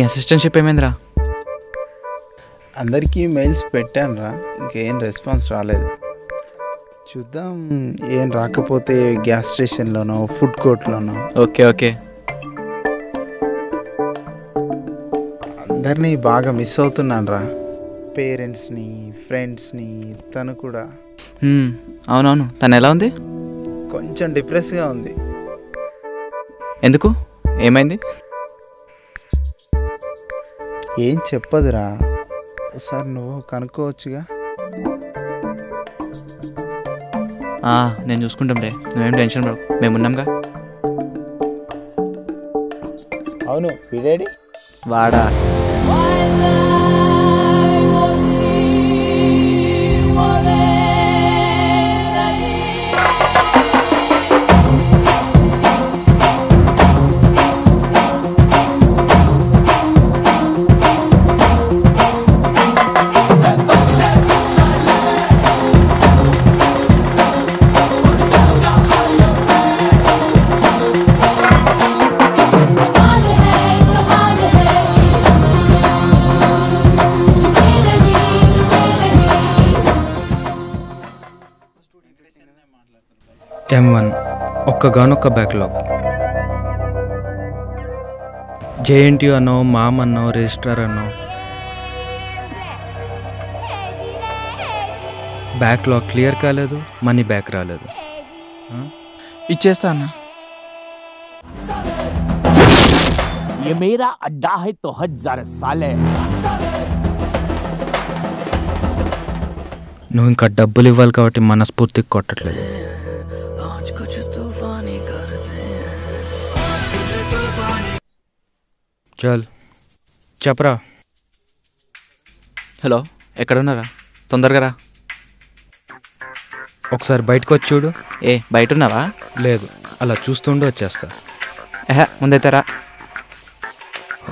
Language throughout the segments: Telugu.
అసిస్టెంట్షిప్ ఏమైందిరా? అందరికీ మెయిల్స్ పెట్టాను రా, ఇంకేం రెస్పాన్స్ రాలేదు. చూద్దాం, ఏం రాకపోతే గ్యాస్ స్టేషన్లోనో ఫుడ్ కోర్ట్లోనో. Okay okay. అందరినీ బాగా మిస్ అవుతున్నాను రా, పేరెంట్స్ని, ఫ్రెండ్స్ని. తను కూడా. అవునవును. తను ఎలా ఉంది? కొంచెం డిప్రెస్గా ఉంది. ఎందుకు, ఏమైంది? ఏం చెప్పదురా, ఒకసారి నువ్వు కనుక్కోవచ్చుగా. నేను చూసుకుంటాంలే, నువ్వేం టెన్షన్ పడకు, మేమున్నాంగా. అవును, వీడేడి? వాడా? M1 ఒక్కగానొక్క బ్యాక్లాగ్. JNTU అన్నో, మామ్ అన్నో, రిజిస్ట్రార్ అన్నో, బ్యాక్లాగ్ క్లియర్ కాలేదు, మనీ బ్యాక్ రాలేదు. ఇచ్చేస్తా అన్న. ये मेरा अड्डा है तो हट जा रे साले. నువ్వు ఇంకా డబ్బులు ఇవ్వాలి కాబట్టి మనస్ఫూర్తికి కొట్టట్లేదు. చల్ చెప్పరా. హలో, ఎక్కడున్నారా? తొందరగా రా. ఒకసారి బయటకు వచ్చి చూడు. బయట ఉన్నావా? లేదు, అలా చూస్తుండే వచ్చేస్తా. ముందైతే రా.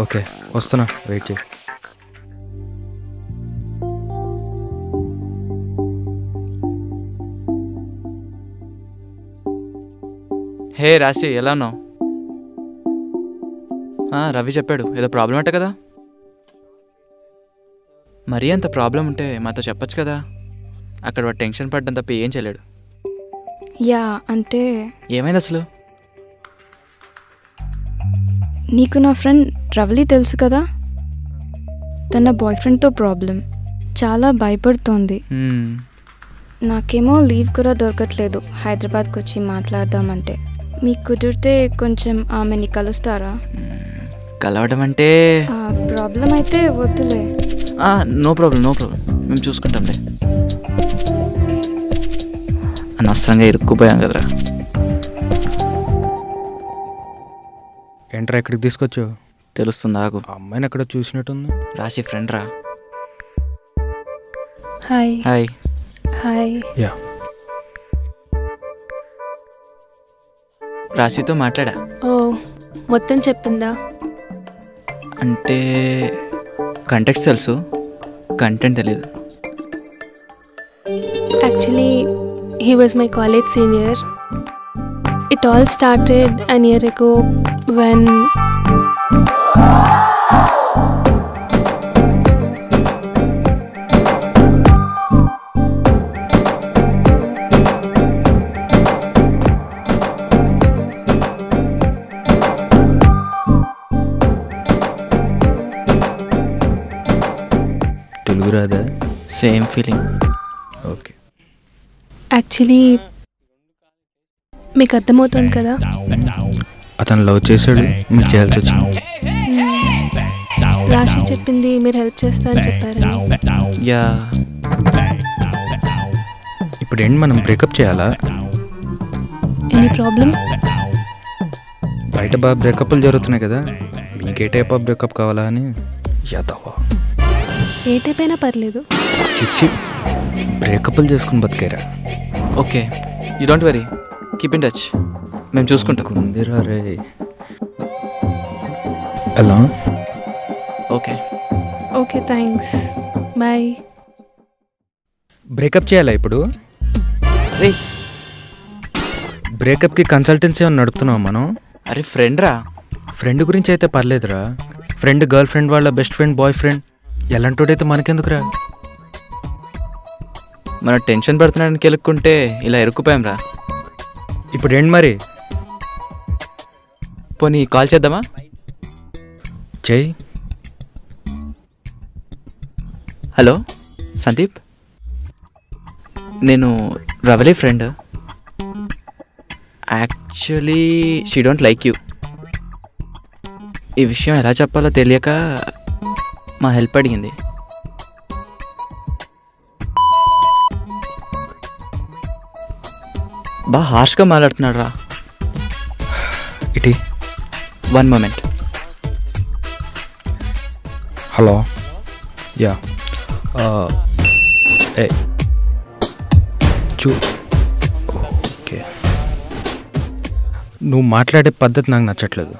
ఓకే, వస్తున్నా, వెయిట్ చేయి. హే రాశి, ఎలా ఉన్నావు? రవి చెప్పాడు, ఏదో ప్రాబ్లం అంట కదా. మరీ అంత ప్రాబ్లం ఉంటే మాతో చెప్పచ్చు కదా. అక్కడ వాడు టెన్షన్ పడ్డం తప్ప ఏం చేయలేడు. యా అంటే ఏమైంది అసలు? నీకు నా ఫ్రెండ్ రవలి తెలుసు కదా, తన బాయ్ ఫ్రెండ్తో ప్రాబ్లం, చాలా భయపడుతోంది. నాకేమో లీవ్ కూడా దొరకట్లేదు హైదరాబాద్కి వచ్చి మాట్లాడదామంటే. మీకు కుదిరితే కొంచెం ఆమెని కలుస్తారా? కలవడం అంటే ప్రాబ్లం అయితే వద్దులే. నో ప్రాబ్లం, నో ప్రాబ్లం, మేము చూసుకుంటాంలే. అనవసరంగా ఇరుక్కుపోయాం కదరా. ఏంట్రా ఎక్కడికి తీసుకొచ్చావు? తెలుస్తుంది, ఆగు. అమ్మాయిని అక్కడ చూసినట్టుంది. రాశి ఫ్రెండ్ రా. హాయ్. హాయ్. హాయ్. యా. రాశితో మాట్లాడా. ఓ, మొత్తం చెప్పిందా? అంటే కంటెక్స్ట్ తెలుసు, కంటెంట్ తెలీదు. Actually, he was my college senior. It all started a year ago when Telugu రాదా? Same feeling. ఓకే. యాక్చువల్లీ మీకు అర్థమవుతుంది కదా, అతను లవ్ చేశాడు, మీకు చేయాల్సి వచ్చింది. రాశి చెప్పింది మీరు హెల్ప్ చేస్తారని చెప్పారని. యా. ఇప్పుడు ఏంటి, మనం బ్రేకప్ చేయాలా? Any problem? బయట బాగా బ్రేకప్లు జరుగుతున్నాయి కదా, మీకు ఏ టైప్ ఆఫ్ బ్రేకప్ కావాలా అని. యాదవా, ఏ టైప్ అయినా పర్లేదు. చిచ్చి, బ్రేకప్లు చేసుకుని బతికేరా. Okay, you don't worry, keep in touch, మేము చూసుకుంటాం. కుందిరా రే. ఎలా? Okay okay, thanks, bye. Breakup చేయాలా ఇప్పుడు? రే, బ్రేకప్కి కన్సల్టెన్సీ అని నడుపుతున్నాం మనం. అరే ఫ్రెండ్ రా. ఫ్రెండ్ గురించి అయితే పర్లేదురా, ఫ్రెండ్ గర్ల్ ఫ్రెండ్ వాళ్ళ బెస్ట్ ఫ్రెండ్ బాయ్ ఫ్రెండ్ ఎలాంటోడైతే మనకెందుకురా? మనం టెన్షన్ పడుతున్నాడని కెలుక్కుంటే ఇలా ఇరుక్కుపోయాం రా. ఇప్పుడు ఏంటి మరి? పోనీ కాల్ చేద్దామా? చెయ్యి. హలో సందీప్, నేను Ravali friend. Actually she don't like you. ఈ విషయం ఎలా చెప్పాలో తెలియక మా హెల్ప్ అడిగింది. బాగా హార్ష్గా మాట్లాడుతున్నాడు రా. ఇటీ 1 moment. హలో. యా ఏ ఓకే. నువ్వు మాట్లాడే పద్ధతి నాకు నచ్చట్లేదు.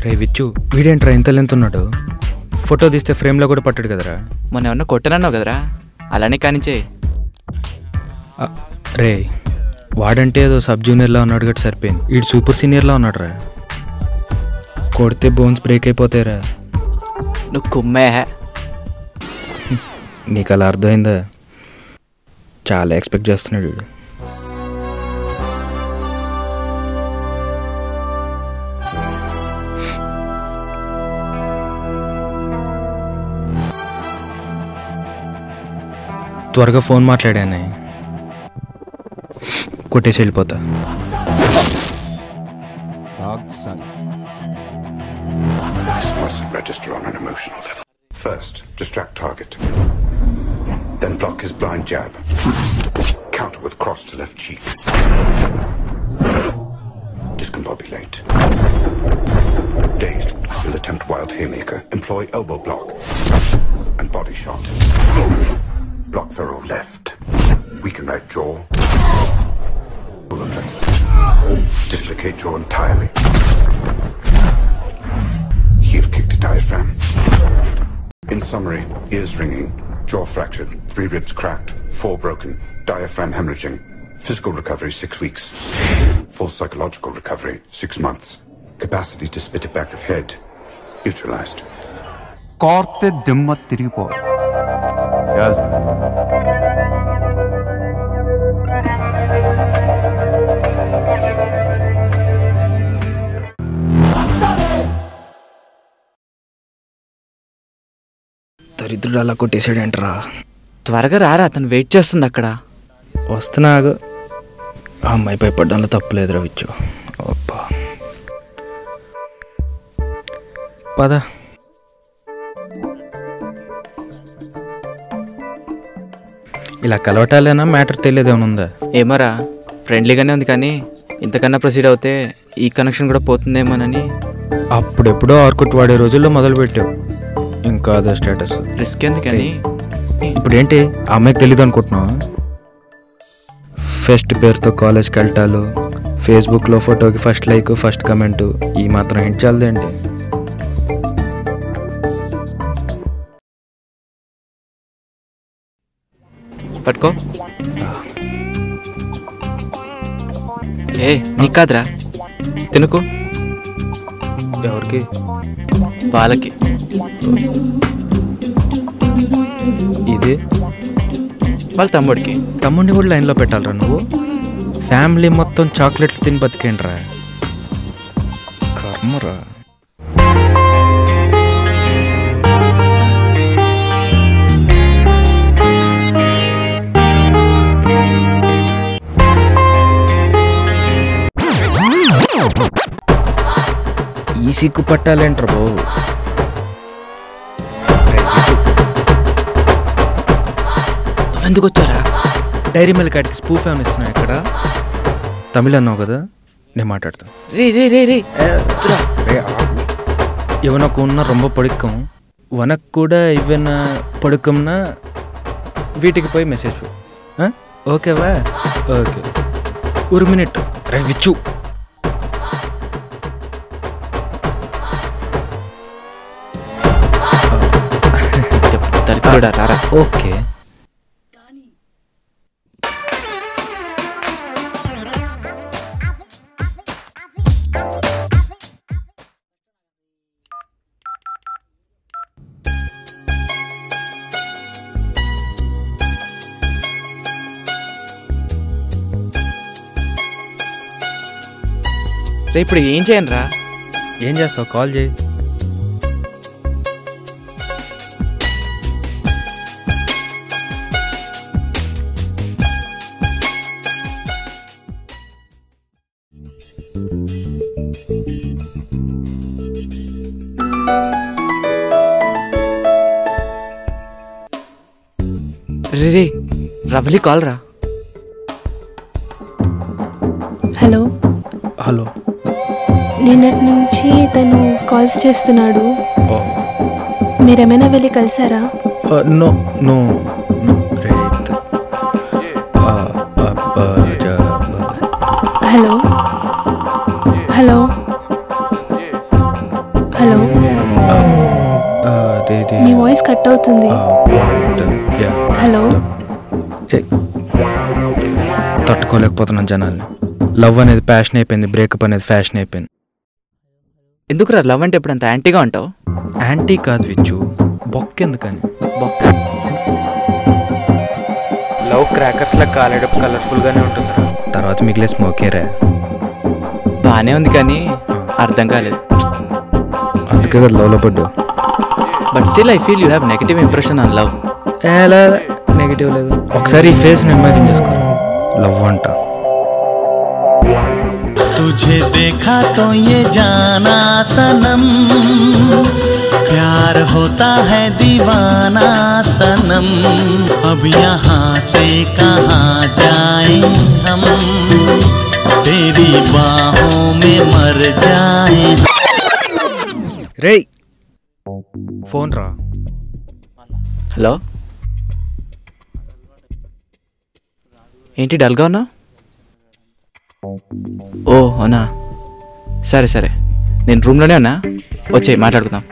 రే విచ్చు, వీడేంట్రా ఇంత లెంత్ ఉన్నాడు? ఫోటో తీస్తే ఫ్రేమ్లో కూడా పట్టాడు కదరా. మొన్న ఏమన్నా కొట్టనన్నావు కదరా, అలానే కానిచ్చే. రే వాడంటే ఏదో సబ్ జూనియర్లా ఉన్నాడు గట్టి సరిపోయింది. వీడు సూపర్ సీనియర్లా ఉన్నాడు రా. కొడితే బోన్స్ బ్రేక్ అయిపోతాయిరా. నువ్వు కుమ్మే. నీకు అలా అర్థమైందా? చాలా ఎక్స్పెక్ట్ చేస్తున్నాడు వీడు. త్వరగా ఫోన్ మాట్లాడాను, కొట్టేసి వెళ్ళిపోతా. Register on an emotional level. First, distract target. Then block his blind jab. Counter with cross to left cheek. Discombobulate. Dazed, will attempt wild haymaker. Employ elbow block. And body shot. Block feral left. Weaken right jaw. Dislocate jaw entirely. Heel kick to diaphragm. In summary, ears ringing, jaw fractured, 3 ribs cracked, 4 broken, diaphragm hemorrhaging. Physical recovery 6 weeks. Full psychological recovery 6 months. Capacity to spit it back of head neutralized. Corte dimma tiripo. Yal. దరిద్రుడు అలా కొట్టేసాడంటరా. త్వరగా రారా, అతను వెయిట్ చేస్తుంది అక్కడ. వస్తున్నాగు. ఆ అమ్మాయి భయపడ్డంలో తప్పులేదురా విచ్చు. అబ్బా పద. ఇలా కలవటాలేనా మ్యాటర్ తెలియదేమైనా ఉందా? ఏమోరా, ఫ్రెండ్లీగానే ఉంది కానీ ఇంతకన్నా ప్రొసీడ్ అవుతే ఈ కనెక్షన్ కూడా పోతుందేమోనని. అప్పుడెప్పుడో ఆర్కుట్ వాడే రోజుల్లో మొదలుపెట్టావు, ఇంకా అదే స్టేటస్. రిస్క్ ఎందుకని. ఇప్పుడు ఏంటి ఆ అమ్మాయికి తెలీదు అనుకుంటున్నావు? ఫస్ట్ పేరుతో కాలేజ్కి వెళ్ళటాలు, ఫేస్బుక్లో ఫోటోకి ఫస్ట్ లైక్ ఫస్ట్ కమెంటు, ఈ మాత్రం హింట్ చాలదేంటి? పట్టుకో. ఏ నీకు కాదురా, తినుకో. ఎవరికి? వాళ్ళకి. ఇది వాళ్ళ తమ్ముడికి. తమ్ముడిని కూడా లైన్లో పెట్టాలరా నువ్వు? ఫ్యామిలీ మొత్తం చాక్లెట్లు తిని బతికేంట్రా. అమ్మరా ఈ సిక్కు పట్టాలేంట్రా బాబు. ఎందుకు వచ్చారా? డైరీ మిల్క్ కాడికి స్పూఫ్ ఏమైనా ఇస్తున్నా ఇక్కడ? తమిళ అన్నావు కదా, నేను మాట్లాడతాను. రే రే రే రే இவனுக்கு ஒன்றும் ரொம்ப பிடிக்கும், உனக்கு கூட இவனை பிடிக்கும்னா வீட்டுக்கு போய் மெசேஜ் ஓகேவா? ஓகே, ஒரு மினிட். விச்சு ఓకే. రే ఇప్పుడు ఏం చేయను రా? ఏం చేస్తావు? కాల్ చేయి. రే రే రవలి కాల్ రా. హలో హలో, నిన్నటి నుంచి తను కాల్స్ చేస్తున్నాడు. మీరేమైనా వెళ్ళి కలిసారా? No no no. Right. Hello hello hello, మీ వాయిస్ కట్ అవుతుంది. హలో, తట్టుకోలేకపోతున్నాను జనాల్ని. లవ్ అనేది ప్యాషన్ అయిపోయింది, బ్రేకప్ అనేది ఫ్యాషన్ అయిపోయింది. ఎందుకురా లవ్ అంటే ఇప్పుడు అంత యాంటీగా ఉంటావు? యాంటీ కాదు విచ్చు, బొక్క ఎందుకని. బొక్క లవ్ క్రాకర్స్లా కాలేటప్పుడు కలర్ఫుల్గానే ఉంటుంది, తర్వాత మిగిలే స్మోకేరా. బాగానే ఉంది కానీ అర్థం కాలేదు. అందుకే కదా లవ్లో పడ్డు. But still I feel you have negative impression on love. ఎలా నెగిటివ్ లేదు, ఒకసారి ఈ ఫేస్ని ఇమాజిన్ చేసుకో. లవ్ అంట. तुझे देखा तो ये जाना सनम, प्यार होता है दीवाना सनम, अब यहाँ से कहाँ जाएं हम, तेरी बाहों में मर जाएं. రే ఫోన్ రా. హలో, ఏంటి డల్గా ఉన్నా? ఓ అవునా, సరే సరే, నేను రూమ్లోనే ఉన్నా, వచ్చేయి మాట్లాడుకుందాం.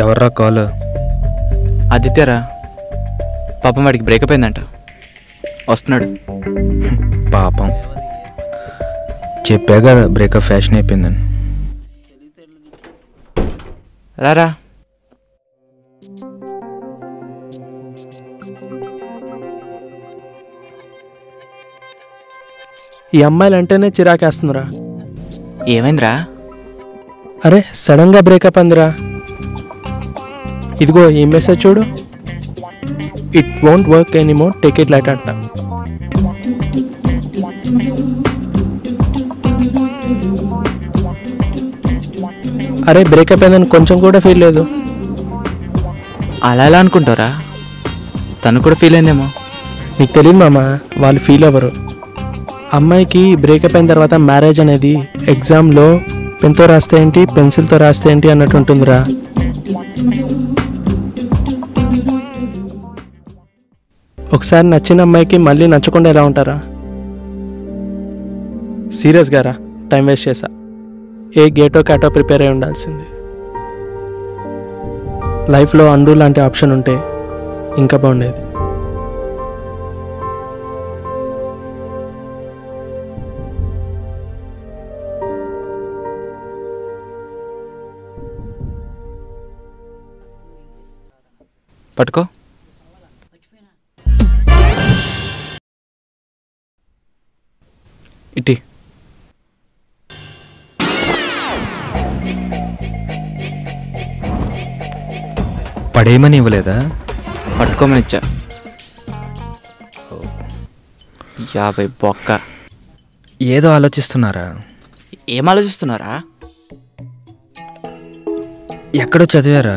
ఎవర్రా కాల్? ఆదిత్యరా, పాపం వాడికి బ్రేకప్ అయిందంట, వస్తున్నాడు. పాపం, చెప్పా కదా బ్రేకప్ ఫ్యాషన్ అయిపోయిందని. రారా. ఈ అమ్మాయిలు అంటేనే చిరాకేస్తుందిరా. ఏమైందిరా? అరే సడన్గా బ్రేకప్ అందిరా. ఇదిగో ఈ మెసేజ్ చూడు. It won't work anymore, take it light అంట. అరే బ్రేకప్ అయిందని కొంచెం కూడా ఫీల్ లేదు. అలా ఎలా అనుకుంటారా? తను కూడా ఫీల్ అయిందేమో. నీకు తెలియదు మామ, వాళ్ళు ఫీల్ అవ్వరు. అమ్మాయికి బ్రేకప్ అయిన తర్వాత మ్యారేజ్ అనేది ఎగ్జామ్లో పెన్తో రాస్తే ఏంటి, పెన్సిల్తో రాస్తే ఏంటి అన్నట్టు ఉంటుందిరా. ఒకసారి నచ్చిన అమ్మాయికి మళ్ళీ నచ్చకుండా ఎలా ఉంటారా? సీరియస్గా రా, టైం వేస్ట్ చేశా. ఏ గేటో క్యాటో ప్రిపేర్ అయి ఉండాల్సింది. లైఫ్లో అండూ లాంటి ఆప్షన్ ఉంటే ఇంకా బాగుండేది. పట్టుకో. ఇటీ పడేయమని ఇవ్వలేదా? పట్టుకోమని ఇచ్చా. 50 బొక్క. ఏదో ఆలోచిస్తున్నారా? ఏం ఆలోచిస్తున్నారా? ఎక్కడో చదివారా,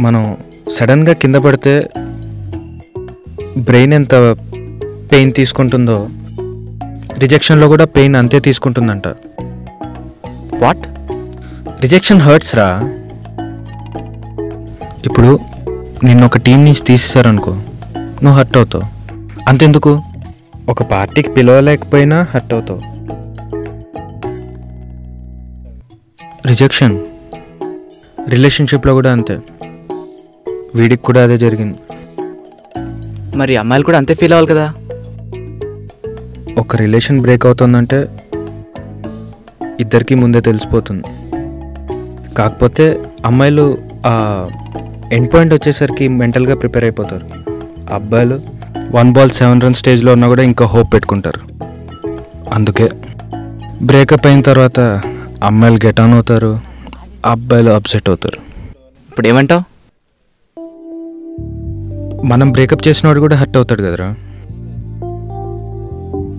మనం సడన్గా కింద పడితే బ్రెయిన్ ఎంత పెయిన్ తీసుకుంటుందో రిజెక్షన్లో కూడా పెయిన్ అంతే తీసుకుంటుందంట. వాట్? రిజెక్షన్ హర్ట్స్ రా. ఇప్పుడు నిన్ను ఒక టీం నుంచి తీసేశారనుకో, నువ్వు హర్ట్ అవుతావు. అంతెందుకు, ఒక పార్టీకి పిలవలేకపోయినా హర్ట్ అవుతావు. రిజెక్షన్ రిలేషన్షిప్లో కూడా అంతే. వీడికి కూడా అదే జరిగింది. మరి అమ్మాయిలు కూడా అంతే ఫీల్ అవ్వాలి కదా. ఒక రిలేషన్ బ్రేక్ అవుతుందంటే ఇద్దరికీ ముందే తెలిసిపోతుంది. కాకపోతే అమ్మాయిలు ఆ ఎండ్ పాయింట్ వచ్చేసరికి మెంటల్గా ప్రిపేర్ అయిపోతారు. అబ్బాయిలు 1 బాల్ 7 రన్ స్టేజ్లో ఉన్నా కూడా ఇంకా హోప్ పెట్టుకుంటారు. అందుకే బ్రేకప్ అయిన తర్వాత అమ్మాయిలు గెట్ ఆన్ అవుతారు, అబ్బాయిలు అప్సెట్ అవుతారు. ఇప్పుడు ఏమంటావు? మనం బ్రేకప్ చేసినవాడు కూడా హర్ట్ అవుతాడు కదరా.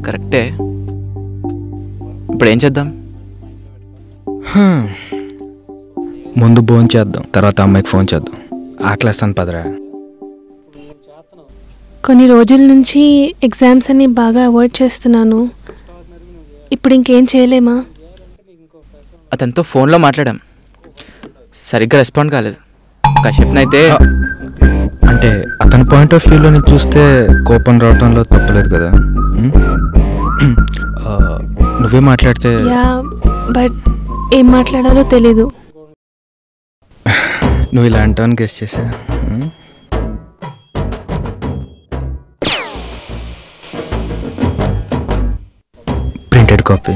కరెక్టే. ఇప్పుడు ఏం చేద్దాం? ముందు ఫోన్ చేద్దాం, తర్వాత అమ్మాయికి ఫోన్ చేద్దాం. ఆకలేస్తాను పదరా. కొన్ని రోజుల నుంచి ఎగ్జామ్స్ అన్ని బాగా అవాయిడ్ చేస్తున్నాను. ఇప్పుడు ఇంకేం చేయలేమా? అతనితో ఫోన్లో మాట్లాడాం, సరిగ్గా రెస్పాండ్ కాలేదు. కాసేపునైతే అంటే అతని పాయింట్ ఆఫ్ వ్యూలో నుంచి చూస్తే కోపం రావడంలో తప్పలేదు కదా. నువ్వే మాట్లాడితే. యా, బట్ ఏం మాట్లాడాలో తెలీదు. నువ్వు ఇలా అంటావని గెస్ చేసా. Printed copy.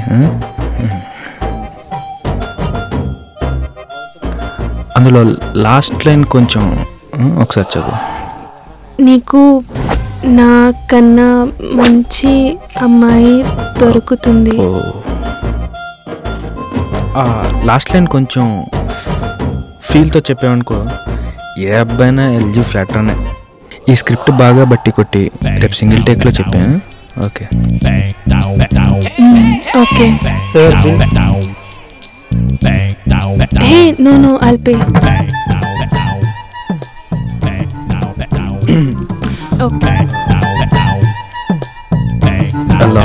అందులో లాస్ట్ లైన్ కొంచెం ఒకసారి చదువు. నీకు నాకన్నా మంచి అమ్మాయి దొరుకుతుంది. లాస్ట్ లైన్ కొంచెం ఫీల్తో చెప్పామనుకో, ఏ అబ్బాయినా ఎల్జీ ఫ్లాట్ అనే. ఈ స్క్రిప్ట్ బాగా బట్టి కొట్టి రేపు సింగిల్ టేక్లో చెప్పాను. Okay okay sir. Hey no I'll pay. Okay. Hello.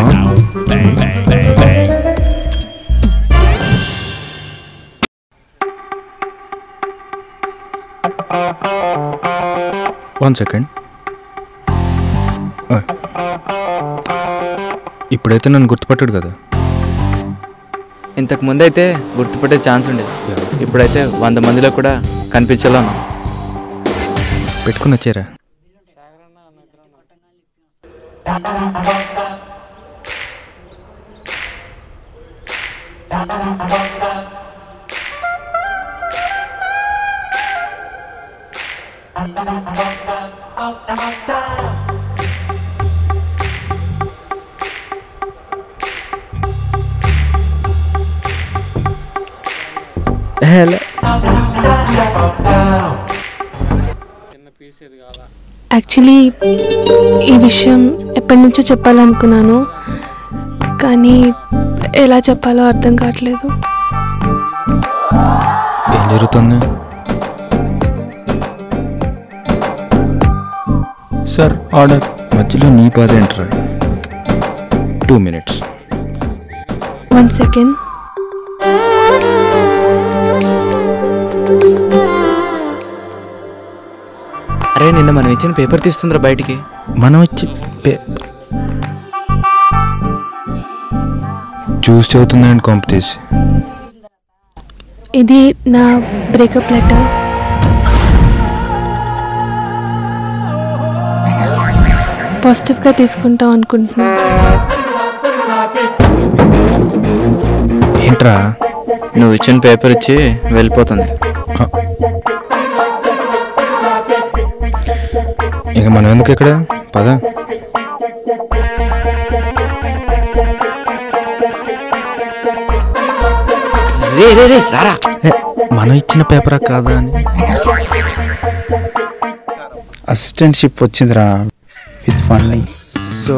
One second. ఇప్పుడైతే నన్ను గుర్తుపట్టాడు కదా. ఇంతకు ముందైతే గుర్తుపట్టే ఛాన్స్ ఉండేది. ఇప్పుడైతే 100 మందిలో కూడా కనిపించాలా. పెట్టుకుని వచ్చారా? యాక్చువల్లీ ఈ విషయం ఎప్పటి నుంచో చెప్పాలనుకున్నాను, కానీ ఎలా చెప్పాలో అర్థం కావట్లేదు. ఏం జరుగుతుంది సార్? ఆర్డర్. మధ్యలో నీ పది ఎంటర్. 2 minutes. 1 second. అరే నిన్న మనం ఇచ్చిన పేపర్ తీస్తుందిరా బయటికి. మనం ఇచ్చి చూసి చదువుతుందండి కాంపిటీస్. ఇది నా బ్రేకప్ లెటర్. పాజిటివ్గా తీసుకుంటాం అనుకుంటున్నా. ఏంట్రా? నువ్వు ఇచ్చిన పేపర్ ఇచ్చి వెళ్ళిపోతుంది. ఇంక మనం ఎందుకు ఇక్కడ? పద. మనం ఇచ్చిన పేపరా కాదా అని. అసిస్టెంట్షిప్ వచ్చిందిరా with funding. So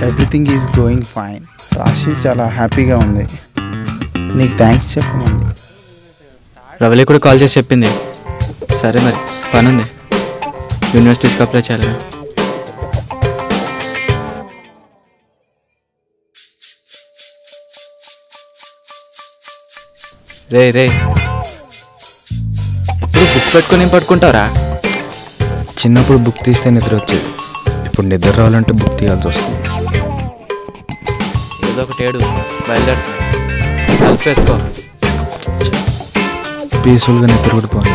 everything is going fine. రాశి చాలా హ్యాపీగా ఉంది. నీకు థ్యాంక్స్ చెప్పమంది. రవలి కూడా కాల్ చేసి చెప్పింది. సరే మరి పని ఉంది, యూనివర్సిటీస్కి అప్లై చేయాలి. రే రే ఇప్పుడు బుక్ పెట్టుకొని ఏం పట్టుకుంటారా? చిన్నప్పుడు బుక్ తీస్తే నిద్ర వచ్చేది, ఇప్పుడు నిద్ర రావాలంటే బుక్ తీయాల్సి వస్తుంది. ఏదో ఒకటి ఏడు బయలుదేరుతుంది, కలిపేసుకో. పీస్ఫుల్గా నిద్ర కూడా పోనీ.